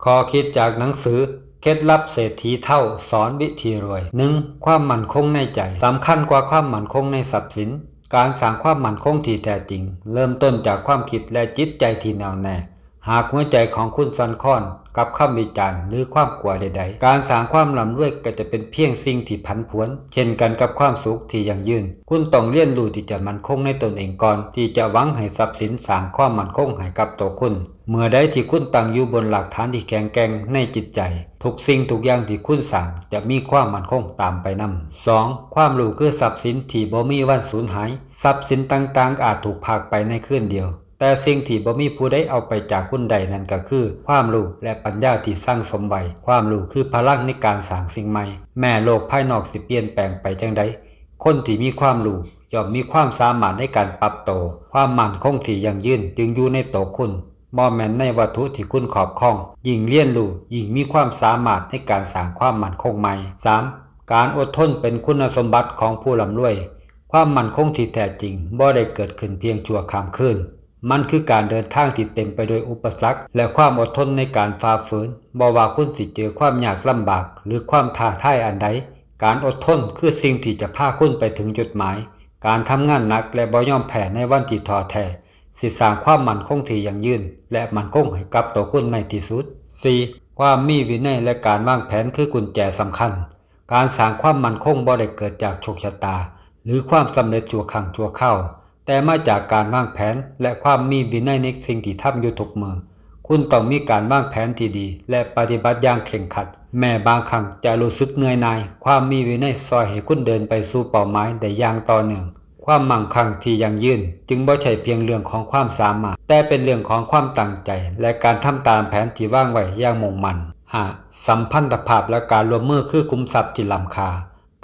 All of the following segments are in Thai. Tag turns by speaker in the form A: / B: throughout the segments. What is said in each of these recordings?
A: ข้อคิดจากหนังสือเคล็ดลับเศรษฐีเท่าสอนวิธีรวย 1. ความมั่นคงในใจสำคัญกว่าความมั่นคงในทรัพย์สินการสร้างความมั่นคงที่แท้จริงเริ่มต้นจากความคิดและจิตใจที่แน่วแน่หากหัวใจของคุณสั่นคลอนกับคำวิจารณ์หรือความกลัวใดๆการสร้างความร่ำรวยก็จะเป็นเพียงสิ่งที่ผันผวนเช่นกันกับความสุขที่ยั่งยืนคุณต้องเรียนรู้ที่จะมั่นคงในตนเองก่อนที่จะหวังให้ทรัพย์สินสร้างความมั่นคงให้กับตัวคุณเมื่อใดที่คุณตั้งอยู่บนหลักฐานที่แข็งแกร่งในจิตใจทุกสิ่งทุกอย่างที่คุณสร้างจะมีความมั่นคงตามไปนำ 2. ความรู้คือทรัพย์สินที่บ่มีวันสูญหายทรัพย์สินต่างๆอาจถูกพากไปในคืนเดียวแต่สิ่งที่บ่มีผู้ใดเอาไปจากคุณใดนั่นก็คือความรู้และปัญญาที่สร้างสมไว้ความรู้คือพลังในการสร้างสิ่งใหม่แม้โลกภายนอกสิเปลี่ยนแปลงไปจังใดคนที่มีความรู้ย่อมมีความสามารถในการปรับตัวความมั่นคงที่ยั่งยืนจึงอยู่ในตัวคุณบ่แม่นในวัตถุที่คุณครอบครองยิ่งเรียนรู้ยิ่งมีความสามารถในการสร้างความมั่นคงใหม่ 3. การอดทนเป็นคุณสมบัติของผู้ร่ำรวยความมั่นคงที่แท้จริงบ่ได้เกิดขึ้นเพียงชั่วข้ามคืนมันคือการเดินทางที่เต็มไปด้วยอุปสรรคและความอดทนในการฝ่าฝืนบ่ว่าคุณสิเจอความยากลำบากหรือความท้าทายอันใดการอดทนคือสิ่งที่จะพาคุณไปถึงจุดหมายการทำงานหนักและบ่ยอมแพ้ในวันที่ท้อแท้สิสร้างความมั่นคงที่ยั่งยืนและมั่นคงให้กับตัวคุณในที่สุด 4. ความมีวินัยและการวางแผนคือกุญแจสำคัญการสร้างความมั่นคงบ่ได้เกิดจากโชคชะตาหรือความสำเร็จชั่วครั้งชั่วคราวแต่มาจากการวางแผนและความมีวินัยในสิ่งที่ทำอยู่ทุกมือคุณต้องมีการวางแผนที่ดีและปฏิบัติอย่างเคร่งครัดแม้บางครั้งจะรู้สึกเหนื่อยหน่ายความมีวินัยซอยให้คุณเดินไปสู่เป้าหมายได้อย่างต่อเนื่องความมั่งคั่งที่ยั่งยืนจึงบ่ใช่เพียงเรื่องของความสามารถแต่เป็นเรื่องของความตั้งใจและการทำตามแผนที่วางไว้อย่างมุ่งมั่น 5. สัมพันธภาพและการร่วมมือคือคุ้มทรัพย์ที่ล้ำค่า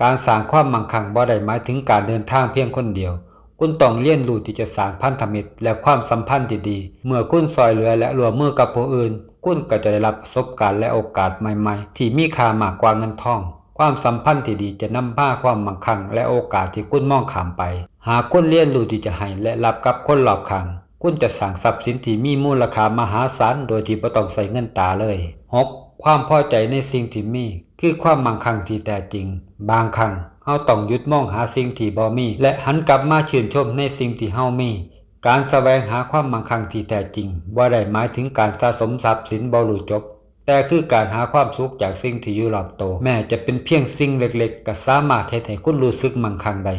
A: การสร้างความมั่งคั่งบ่ได้หมายถึงการเดินทางเพียงคนเดียวคุณต้องเรียนรู้ที่จะสร้างพันธมิตรและความสัมพันธ์ที่ดีเมื่อคุณซอยเหลือและร่วมมือกับผู้อื่นคุณก็จะได้รับประสบการณ์และโอกาสใหม่ๆที่มีค่ามากกว่าเงินทองความสัมพันธ์ที่ดีจะนำพาความมั่งคั่งและโอกาสที่คุณมองข้ามไปหากคุณเรียนรู้ที่จะให้และรับกับคนรอบข้างคุณจะสร้างทรัพย์สินที่มีมูลค่ามหาศาลโดยที่ไม่ต้องใส่เงินตาเลย 6. ความพอใจในสิ่งที่มีคือความมั่งคั่งที่แท้จริงบางครั้งเฮาต้องหยุดมองหาสิ่งที่บ่มีและหันกลับมาชื่นชมในสิ่งที่เฮามีการแสวงหาความมั่งคั่งที่แท้จริงบ่ได้หมายถึงการสะสมทรัพย์สินบ่รู้จบแต่คือการหาความสุขจากสิ่งที่อยู่รอบตัวแม้จะเป็นเพียงสิ่งเล็กๆก็สามารถเฮ็ดให้คุณรู้สึกมั่งคั่งได้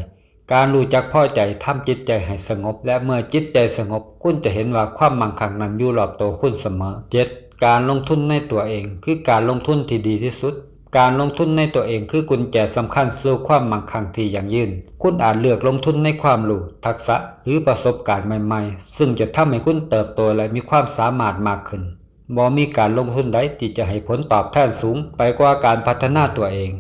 A: การรู้จักพอใจทำจิตใจให้สงบและเมื่อจิตใจสงบคุณจะเห็นว่าความมั่งคั่งนั้นอยู่รอบตัวคุณเสมอ 7. การลงทุนในตัวเองคือการลงทุนที่ดีที่สุดการลงทุนในตัวเองคือกุญแจสำคัญสู่ความมั่งคั่งที่ยั่งยืนคุณอาจเลือกลงทุนในความรู้ทักษะหรือประสบการณ์ใหม่ๆซึ่งจะทำให้คุณเติบโตและมีความสามารถมากขึ้นบ่มีการลงทุนใดที่จะให้ผลตอบแทนสูงไปกว่าการพัฒนาตัวเอง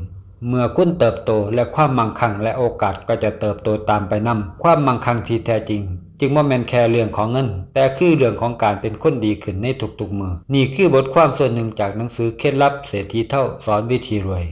A: เมื่อคุณเติบโตและความมั่งคั่งและโอกาสก็จะเติบโตตามไปนำความมั่งคั่งที่แท้จริงจึงบ่แม่นแค่เรื่องของเงินแต่คือเรื่องของการเป็นคนดีขึ้นในทุกๆมื้อนี่คือบทความส่วนหนึ่งจากหนังสือเคล็ดลับเศรษฐีเท่าสอนวิธีรวย